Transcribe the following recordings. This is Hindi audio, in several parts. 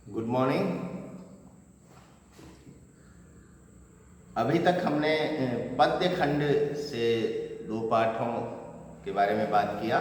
Good morning. अभी तक हमने पद्य खंड से दो पाठों के बारे में बात किया।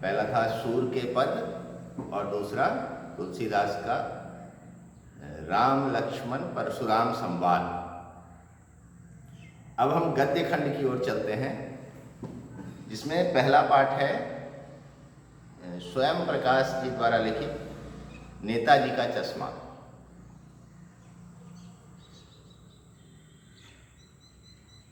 पहला था सूर के पद और दूसरा तुलसीदास का राम लक्ष्मण परशुराम संवाद। अब हम गद्य खंड की ओर चलते हैं, जिसमें पहला पाठ है स्वयं प्रकाश जी द्वारा लिखित नेताजी का चश्मा।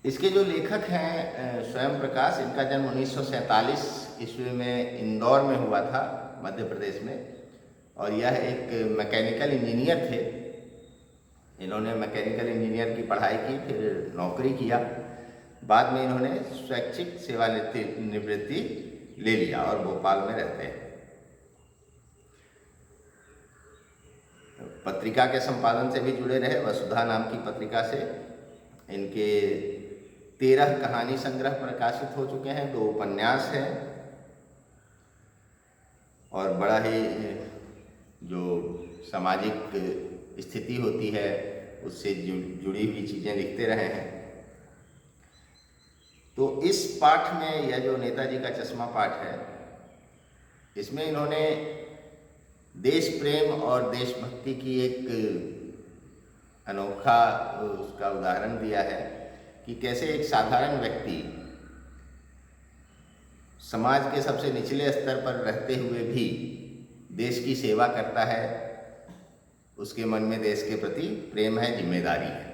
इसके जो लेखक हैं स्वयं प्रकाश, इनका जन्म 1947 ईस्वी में इंदौर में हुआ था, मध्य प्रदेश में, और यह एक मैकेनिकल इंजीनियर थे। इन्होंने मैकेनिकल इंजीनियर की पढ़ाई की, फिर नौकरी किया। बाद में इन्होंने स्वैच्छिक सेवानिवृत्ति ले लिया और भोपाल में रहते हैं। पत्रिका के संपादन से भी जुड़े रहे। वसुधा नाम की पत्रिका से इनके 13 कहानी संग्रह प्रकाशित हो चुके हैं, 2 उपन्यास हैं, और बड़ा ही जो सामाजिक स्थिति होती है उससे जुड़ी हुई चीज़ें लिखते रहे हैं। तो इस पाठ में यह जो नेताजी का चश्मा पाठ है, इसमें इन्होंने देश प्रेम और देशभक्ति की एक अनोखा उसका उदाहरण दिया है कि कैसे एक साधारण व्यक्ति समाज के सबसे निचले स्तर पर रहते हुए भी देश की सेवा करता है। उसके मन में देश के प्रति प्रेम है, जिम्मेदारी है।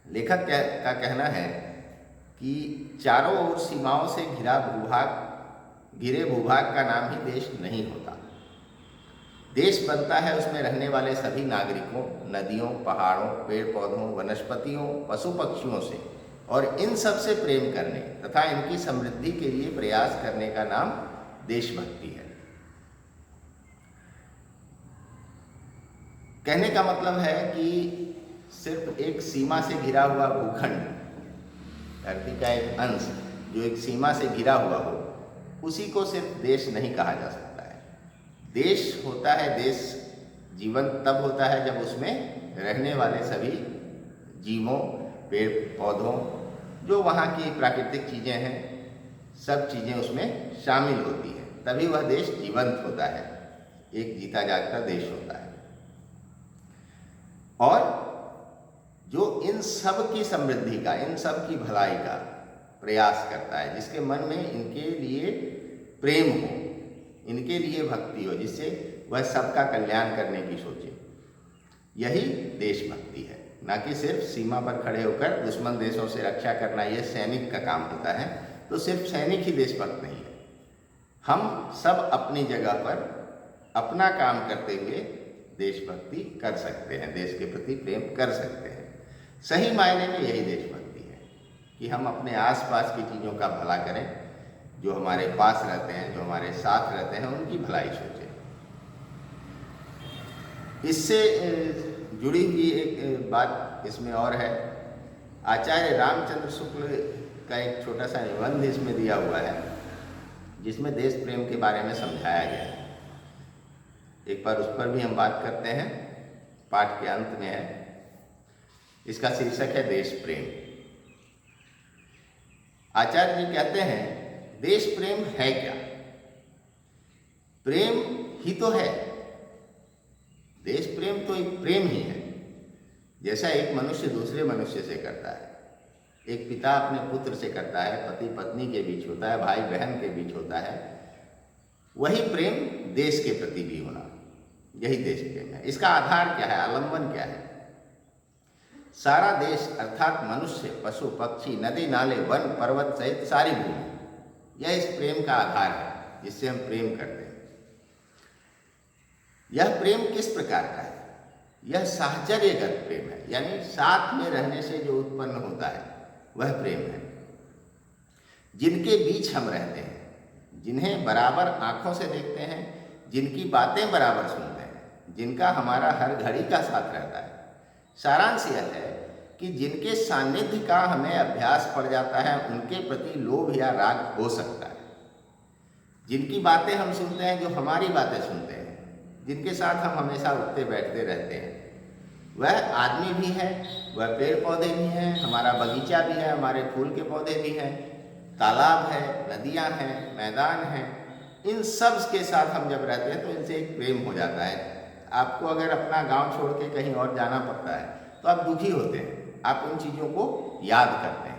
लेखक का कहना है कि चारों ओर सीमाओं से घिरे भूभाग का नाम ही देश नहीं होता। देश बनता है उसमें रहने वाले सभी नागरिकों, नदियों, पहाड़ों, पेड़ पौधों, वनस्पतियों, पशु पक्षियों से, और इन सब से प्रेम करने तथा इनकी समृद्धि के लिए प्रयास करने का नाम देशभक्ति है। कहने का मतलब है कि सिर्फ एक सीमा से घिरा हुआ भूखंड, धरती का एक अंश जो एक सीमा से घिरा हुआ हो, उसी को सिर्फ देश नहीं कहा जा सकता। देश होता है, देश जीवन तब होता है जब उसमें रहने वाले सभी जीवों, पेड़ पौधों, जो वहाँ की प्राकृतिक चीज़ें हैं, सब चीज़ें उसमें शामिल होती हैं, तभी वह देश जीवंत होता है, एक जीता जागता देश होता है। और जो इन सब की समृद्धि का, इन सब की भलाई का प्रयास करता है, जिसके मन में इनके लिए प्रेम हो, इनके लिए भक्ति हो, जिससे वह सबका कल्याण करने की सोचे, यही देशभक्ति है। ना कि सिर्फ सीमा पर खड़े होकर दुश्मन देशों से रक्षा करना, यह सैनिक का काम होता है। तो सिर्फ सैनिक ही देशभक्त नहीं है। हम सब अपनी जगह पर अपना काम करते हुए देशभक्ति कर सकते हैं, देश के प्रति प्रेम कर सकते हैं। सही मायने में यही देशभक्ति है कि हम अपने आसपास की चीज़ों का भला करें, जो हमारे पास रहते हैं, जो हमारे साथ रहते हैं, उनकी भलाई सोचें। इससे जुड़ी हुई एक बात इसमें और है। आचार्य रामचंद्र शुक्ल का एक छोटा सा निबंध इसमें दिया हुआ है, जिसमें देश प्रेम के बारे में समझाया गया है। एक बार उस पर भी हम बात करते हैं, पाठ के अंत में है। इसका शीर्षक है देश प्रेम। आचार्य जी कहते हैं, देश प्रेम है क्या? प्रेम ही तो है। देश प्रेम तो एक प्रेम ही है। जैसा एक मनुष्य दूसरे मनुष्य से करता है, एक पिता अपने पुत्र से करता है, पति पत्नी के बीच होता है, भाई बहन के बीच होता है, वही प्रेम देश के प्रति भी होना, यही देश प्रेम है। इसका आधार क्या है, आलंबन क्या है? सारा देश अर्थात मनुष्य, पशु पक्षी, नदी नाले, वन पर्वत सहित सारी भूमि, यह इस प्रेम का आधार है जिससे हम प्रेम करते हैं। यह प्रेम किस प्रकार का है? यह साहचर्यगत प्रेम है, यानी साथ में रहने से जो उत्पन्न होता है वह प्रेम है। जिनके बीच हम रहते हैं, जिन्हें बराबर आंखों से देखते हैं, जिनकी बातें बराबर सुनते हैं, जिनका हमारा हर घड़ी का साथ रहता है। सारांश यह है कि जिनके सानिध्य का हमें अभ्यास पड़ जाता है, उनके प्रति लोभ या राग हो सकता है। जिनकी बातें हम सुनते हैं, जो हमारी बातें सुनते हैं, जिनके साथ हम हमेशा उठते बैठते रहते हैं। वह आदमी भी है, वह पेड़ पौधे भी हैं, हमारा बगीचा भी है, हमारे फूल के पौधे भी हैं, तालाब है, नदियां हैं, मैदान हैं। इन सब के साथ हम जब रहते हैं तो इनसे एक प्रेम हो जाता है। आपको अगर अपना गांव छोड़ के कहीं और जाना पड़ता है तो आप दुखी होते हैं, आप उन चीज़ों को याद करते हैं।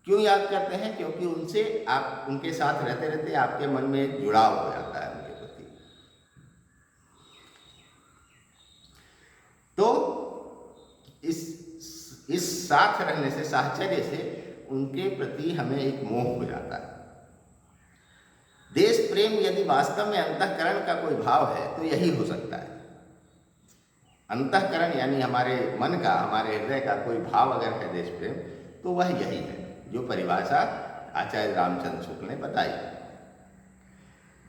क्यों याद करते हैं? क्योंकि उनसे आप उनके साथ रहते रहते आपके मन में एक जुड़ाव हो जाता है उनके प्रति। तो इस साथ रहने से, साहचर्य से उनके प्रति हमें एक मोह हो जाता है। देश प्रेम यदि वास्तव में अंतःकरण का कोई भाव है तो यही हो सकता है। अंतःकरण यानी हमारे मन का, हमारे हृदय का कोई भाव अगर है देश प्रेम, तो वह यही है जो परिभाषा आचार्य रामचंद्र शुक्ल ने बताई।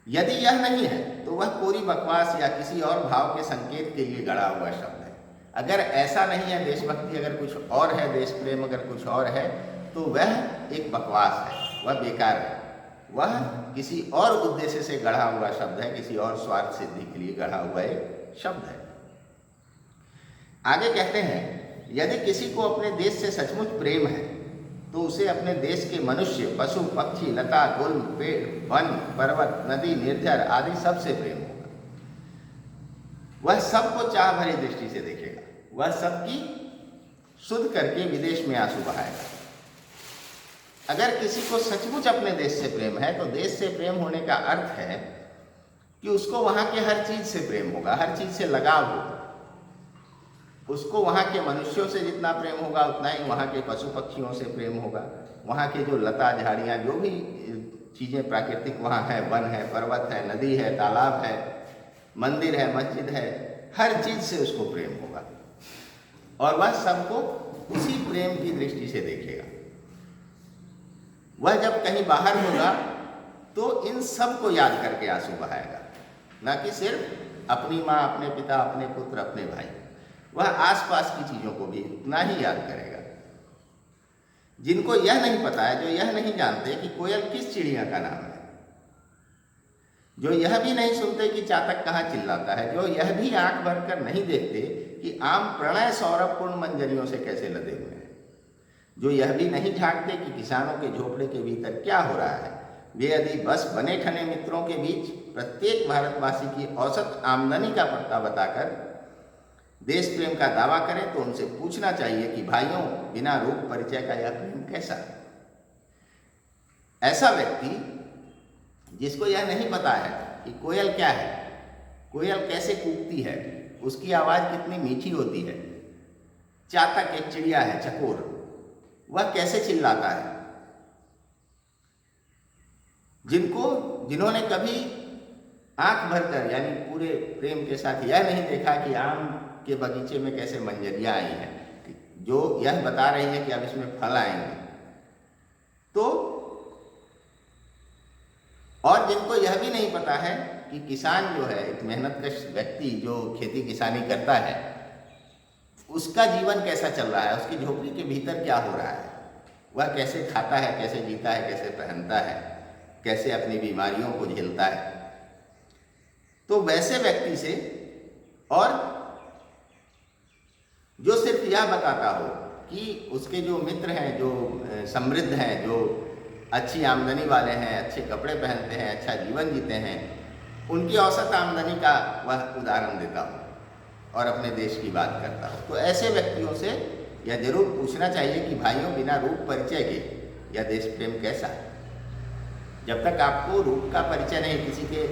यदि यह नहीं है तो वह कोरी बकवास या किसी और भाव के संकेत के लिए गढ़ा हुआ शब्द है। अगर ऐसा नहीं है, देशभक्ति अगर कुछ और है, देश प्रेम अगर कुछ और है, तो वह एक बकवास है, वह बेकार है, वह किसी और उद्देश्य से गढ़ा हुआ शब्द है, किसी और स्वार्थ सिद्धि के लिए गढ़ा हुआ एक शब्द है। आगे कहते हैं, यदि किसी को अपने देश से सचमुच प्रेम है तो उसे अपने देश के मनुष्य, पशु, पक्षी, लता, गुल्म, पेड़, वन, पर्वत, नदी, निर्झर आदि सबसे प्रेम होगा। वह सबको चाह भरी दृष्टि से देखेगा, वह सबकी सुध करके विदेश में आंसू बहाएगा। अगर किसी को सचमुच अपने देश से प्रेम है तो देश से प्रेम होने का अर्थ है कि उसको वहाँ के हर चीज़ से प्रेम होगा, हर चीज़ से लगाव होगा। उसको वहाँ के मनुष्यों से जितना प्रेम होगा उतना ही वहाँ के पशु पक्षियों से प्रेम होगा। वहाँ के जो लता झाड़ियाँ, जो भी चीज़ें प्राकृतिक वहाँ है, वन है, पर्वत है, नदी है, तालाब है, मंदिर है, मस्जिद है, हर चीज़ से उसको प्रेम होगा और वह सबको उसी प्रेम की दृष्टि से देखेगा। वह जब कहीं बाहर होगा तो इन सब को याद करके आंसू बहाएगा, ना कि सिर्फ अपनी माँ, अपने पिता, अपने पुत्र, अपने भाई। वह आसपास की चीज़ों को भी उतना ही याद करेगा। जिनको यह नहीं पता है, जो यह नहीं जानते कि कोयल किस चिड़िया का नाम है, जो यह भी नहीं सुनते कि चातक कहाँ चिल्लाता है, जो यह भी आंख भरकर नहीं देखते कि आम प्रणय सौरभपूर्ण मंजरियों से कैसे लदे हुए हैं, जो यह भी नहीं झांकते कि किसानों के झोपड़े के भीतर क्या हो रहा है, वे यदि बस बने ठने मित्रों के बीच प्रत्येक भारतवासी की औसत आमदनी का पता बताकर देश प्रेम का दावा करें तो उनसे पूछना चाहिए कि भाइयों, बिना रूप परिचय का यह प्रेम कैसा है? ऐसा व्यक्ति जिसको यह नहीं पता है कि कोयल क्या है, कोयल कैसे कूकती है, उसकी आवाज़ कितनी मीठी होती है, चातक एक चिड़िया है, चकोर, वह कैसे चिल्लाता है, जिन्होंने कभी आंख भरकर यानी पूरे प्रेम के साथ यह नहीं देखा कि आम के बगीचे में कैसे मंजरियाँ आई हैं, जो यह बता रही है कि अब इसमें फल आएंगे, तो और जिनको यह भी नहीं पता है कि किसान जो है, एक मेहनतकश व्यक्ति जो खेती किसानी करता है, उसका जीवन कैसा चल रहा है, उसकी झोपड़ी के भीतर क्या हो रहा है, वह कैसे खाता है, कैसे जीता है, कैसे पहनता है, कैसे अपनी बीमारियों को झेलता है। तो वैसे व्यक्ति से, और जो सिर्फ यह बताता हो कि उसके जो मित्र हैं, जो समृद्ध हैं, जो अच्छी आमदनी वाले हैं, अच्छे कपड़े पहनते हैं, अच्छा जीवन जीते हैं, उनकी औसत आमदनी का वह उदाहरण देता हो और अपने देश की बात करता हो, तो ऐसे व्यक्तियों से यह जरूर पूछना चाहिए कि भाइयों, बिना रूप परिचय के यह देश प्रेम कैसा है? जब तक आपको रूप का परिचय नहीं, किसी के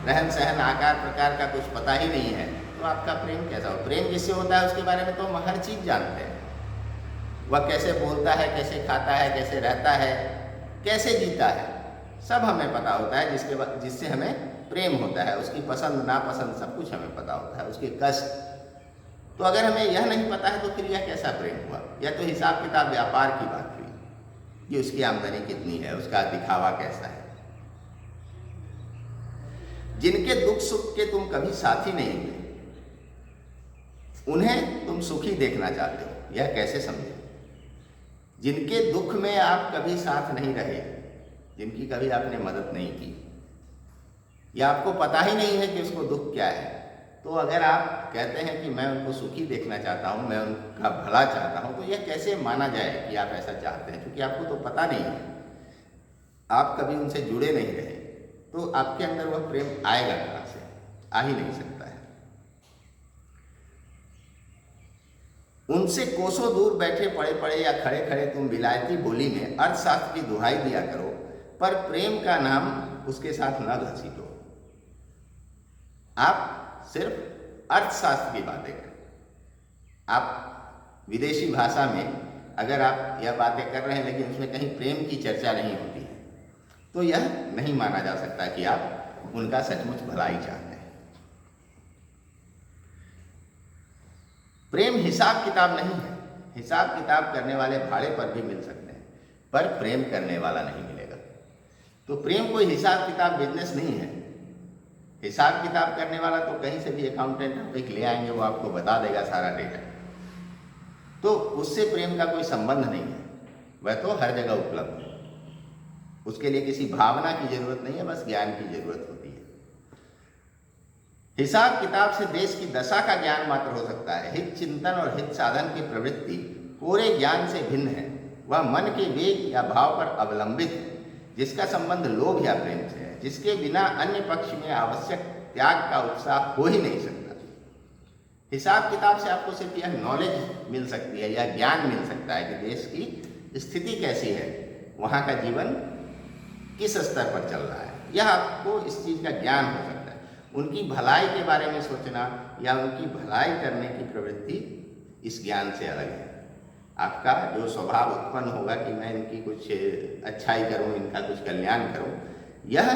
रहन सहन, आकार प्रकार का कुछ पता ही नहीं है, तो आपका प्रेम कैसा हो? प्रेम जिससे होता है उसके बारे में तो हम हर चीज़ जानते हैं। वह कैसे बोलता है, कैसे खाता है, कैसे रहता है, कैसे जीता है, सब हमें पता होता है, जिससे हमें प्रेम होता है। उसकी पसंद नापसंद सब कुछ हमें पता होता है, उसके कष्ट। तो अगर हमें यह नहीं पता है तो फिर यह कैसा प्रेम हुआ? यह तो हिसाब किताब व्यापार की बात हुई कि उसकी आमदनी कितनी है, उसका दिखावा कैसा है। जिनके दुख सुख के तुम कभी साथी नहीं हुए, उन्हें तुम सुखी देखना चाहते हो, यह कैसे समझे? जिनके दुख में आप कभी साथ नहीं रहे, जिनकी कभी आपने मदद नहीं की, या आपको पता ही नहीं है कि उसको दुख क्या है, तो अगर आप कहते हैं कि मैं उनको सुखी देखना चाहता हूँ, मैं उनका भला चाहता हूँ, तो यह कैसे माना जाए कि आप ऐसा चाहते हैं? क्योंकि आपको तो पता नहीं है, आप कभी उनसे जुड़े नहीं रहे, तो आपके अंदर वह प्रेम आएगा कहाँ से? आ ही नहीं सकता है। उनसे कोसों दूर बैठे पड़े पड़े या खड़े खड़े तुम विलायती बोली में अर्थशास्त्र की दुहाई दिया करो, पर प्रेम का नाम उसके साथ न घसीटो। आप सिर्फ अर्थशास्त्र की बातें करें। आप विदेशी भाषा में अगर आप यह बातें कर रहे हैं लेकिन उसमें कहीं प्रेम की चर्चा नहीं होती है, तो यह नहीं माना जा सकता कि आप उनका सचमुच भलाई चाहते हैं। प्रेम हिसाब किताब नहीं है। हिसाब किताब करने वाले भाड़े पर भी मिल सकते हैं, पर प्रेम करने वाला नहीं मिलेगा। तो प्रेम कोई हिसाब किताब बिजनेस नहीं है। हिसाब किताब करने वाला तो कहीं से भी अकाउंटेंट एक ले आएंगे, वो आपको बता देगा सारा डेटा, तो उससे प्रेम का कोई संबंध नहीं है। वह तो हर जगह उपलब्ध है, उसके लिए किसी भावना की जरूरत नहीं है, बस ज्ञान की जरूरत होती है। हिसाब किताब से देश की दशा का ज्ञान मात्र हो सकता है। हित चिंतन और हित साधन की प्रवृत्ति पूरे ज्ञान से भिन्न है। वह मन के वेग या भाव पर अवलंबित है, जिसका संबंध लोभ या प्रेम से है, जिसके बिना अन्य पक्ष में आवश्यक त्याग का उत्साह हो ही नहीं सकता। हिसाब किताब से आपको सिर्फ यह नॉलेज मिल सकती है, यह ज्ञान मिल सकता है कि देश की स्थिति कैसी है, वहाँ का जीवन किस स्तर पर चल रहा है, यह आपको इस चीज़ का ज्ञान हो सकता है। उनकी भलाई के बारे में सोचना या उनकी भलाई करने की प्रवृत्ति इस ज्ञान से अलग है। आपका जो स्वभाव उत्पन्न होगा कि मैं इनकी कुछ अच्छाई करूं, इनका कुछ कल्याण करूं, यह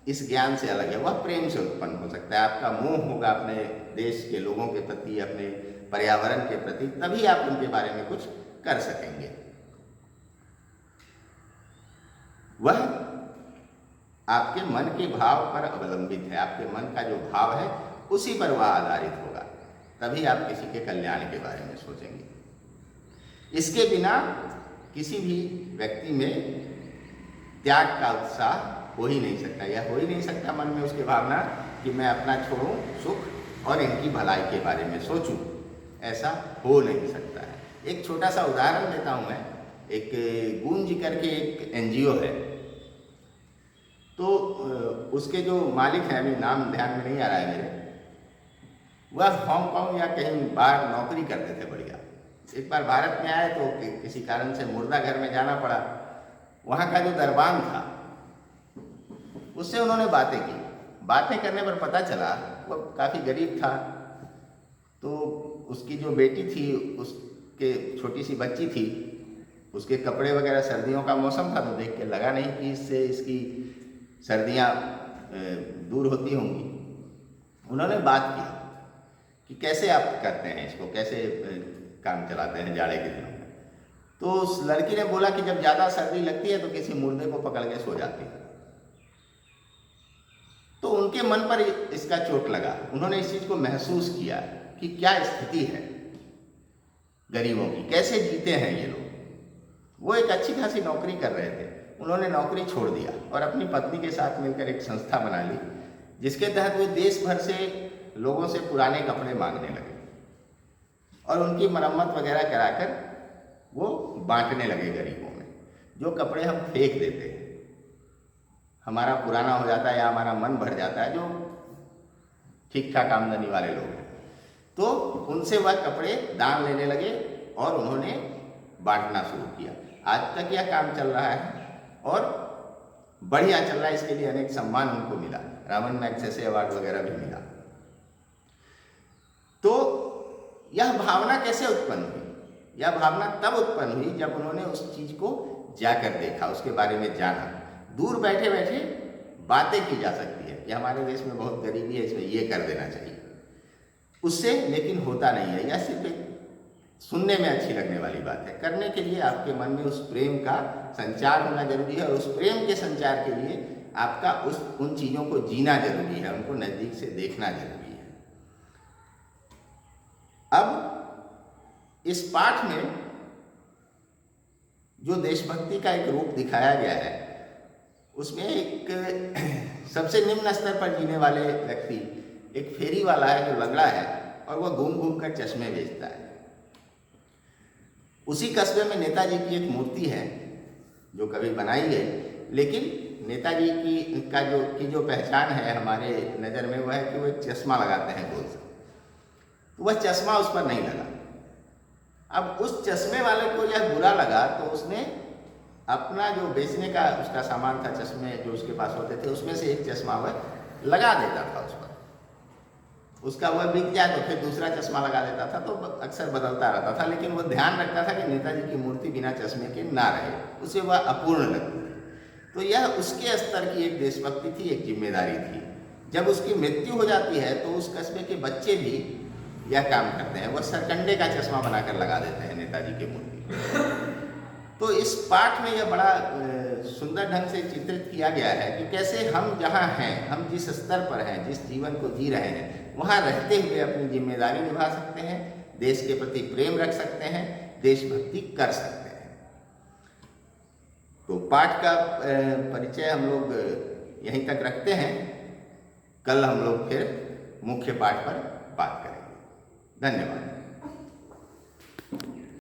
इस ज्ञान से अलग है। वह प्रेम से उत्पन्न हो सकता है। आपका मोह होगा अपने देश के लोगों के प्रति, अपने पर्यावरण के प्रति, तभी आप उनके बारे में कुछ कर सकेंगे। वह आपके मन के भाव पर अवलंबित है। आपके मन का जो भाव है उसी पर वह आधारित होगा, तभी आप किसी के कल्याण के बारे में सोचेंगे। इसके बिना किसी भी व्यक्ति में त्याग का उत्साह हो ही नहीं सकता। यह हो ही नहीं सकता मन में उसकी भावना कि मैं अपना छोड़ूं सुख और इनकी भलाई के बारे में सोचूं, ऐसा हो नहीं सकता है। एक छोटा सा उदाहरण देता हूं मैं। एक गूंज करके एक एनजीओ है, तो उसके जो मालिक हैं, अभी नाम ध्यान में नहीं आ रहा है मेरे, वह हांगकांग या कहीं बाहर नौकरी करते थे बढ़िया। एक बार भारत में आए तो किसी कारण से मुर्दा घर में जाना पड़ा। वहाँ का जो दरबान था उससे उन्होंने बातें की। बातें करने पर पता चला वो काफ़ी गरीब था, तो उसकी जो बेटी थी, उसके छोटी सी बच्ची थी, उसके कपड़े वगैरह, सर्दियों का मौसम था तो देख के लगा नहीं कि इससे इसकी सर्दियाँ दूर होती होंगी। उन्होंने बात की कि कैसे आप करते हैं इसको, कैसे काम चलाते हैं जाड़े के दिनों में। तो उस लड़की ने बोला कि जब ज़्यादा सर्दी लगती है तो किसी मुर्दे को पकड़ के सो जाती है। तो उनके मन पर इसका चोट लगा। उन्होंने इस चीज़ को महसूस किया कि क्या स्थिति है गरीबों की, कैसे जीते हैं ये लोग। वो एक अच्छी खासी नौकरी कर रहे थे, उन्होंने नौकरी छोड़ दिया और अपनी पत्नी के साथ मिलकर एक संस्था बना ली, जिसके तहत वो देश भर से लोगों से पुराने कपड़े मांगने लगे और उनकी मरम्मत वगैरह कराकर वो बांटने लगे गरीबों में। जो कपड़े हम फेंक देते हैं, हमारा पुराना हो जाता है या हमारा मन भर जाता है, जो ठीक ठाक आमदनी वाले लोग हैं, तो उनसे वह कपड़े दान लेने लगे और उन्होंने बांटना शुरू किया। आज तक यह काम चल रहा है और बढ़िया चल रहा है। इसके लिए अनेक सम्मान उनको मिला, रामन मैग्सेसे अवार्ड वगैरह भी मिला। तो यह भावना कैसे उत्पन्न हुई? यह भावना तब उत्पन्न हुई जब उन्होंने उस चीज़ को जाकर देखा, उसके बारे में जाना। दूर बैठे बैठे बातें की जा सकती है कि हमारे देश में बहुत गरीबी है, इसमें ये कर देना चाहिए, उससे लेकिन होता नहीं है। यह सिर्फ एक सुनने में अच्छी लगने वाली बात है। करने के लिए आपके मन में उस प्रेम का संचार होना जरूरी है और उस प्रेम के संचार के लिए आपका उन चीज़ों को जीना जरूरी है, उनको नज़दीक से देखना जरूरी है। अब इस पाठ में जो देशभक्ति का एक रूप दिखाया गया है उसमें एक सबसे निम्न स्तर पर जीने वाले व्यक्ति, एक फेरी वाला है जो लंगड़ा है और वह घूम घूम कर चश्मे बेचता है। उसी कस्बे में नेताजी की एक मूर्ति है जो कभी बनाई है, लेकिन नेताजी की जो पहचान है हमारे नज़र में वह है कि वो एक चश्मा लगाते हैं गोल से। तो वह चश्मा उस पर नहीं लगा। अब उस चश्मे वाले को यह बुरा लगा तो उसने अपना जो बेचने का उसका सामान था, चश्मे जो उसके पास होते थे, उसमें से एक चश्मा वह लगा देता था उस पर। उसका वह बिक जाए तो फिर दूसरा चश्मा लगा देता था, तो अक्सर बदलता रहता था, लेकिन वो ध्यान रखता था कि नेताजी की मूर्ति बिना चश्मे के ना रहे, उसे वह अपूर्ण लगती थी। तो यह उसके स्तर की एक देशभक्ति थी, एक जिम्मेदारी थी। जब उसकी मृत्यु हो जाती है तो उस कस्बे के बच्चे भी यह काम करते हैं, वह सरकंडे का चश्मा बनाकर लगा देते हैं नेताजी की मूर्ति। तो इस पाठ में यह बड़ा सुंदर ढंग से चित्रित किया गया है कि कैसे हम जहाँ हैं, हम जिस स्तर पर हैं, जिस जीवन को जी रहे हैं, वहाँ रहते हुए अपनी जिम्मेदारी निभा सकते हैं, देश के प्रति प्रेम रख सकते हैं, देशभक्ति कर सकते हैं। तो पाठ का परिचय हम लोग यहीं तक रखते हैं। कल हम लोग फिर मुख्य पाठ पर बात करेंगे। धन्यवाद।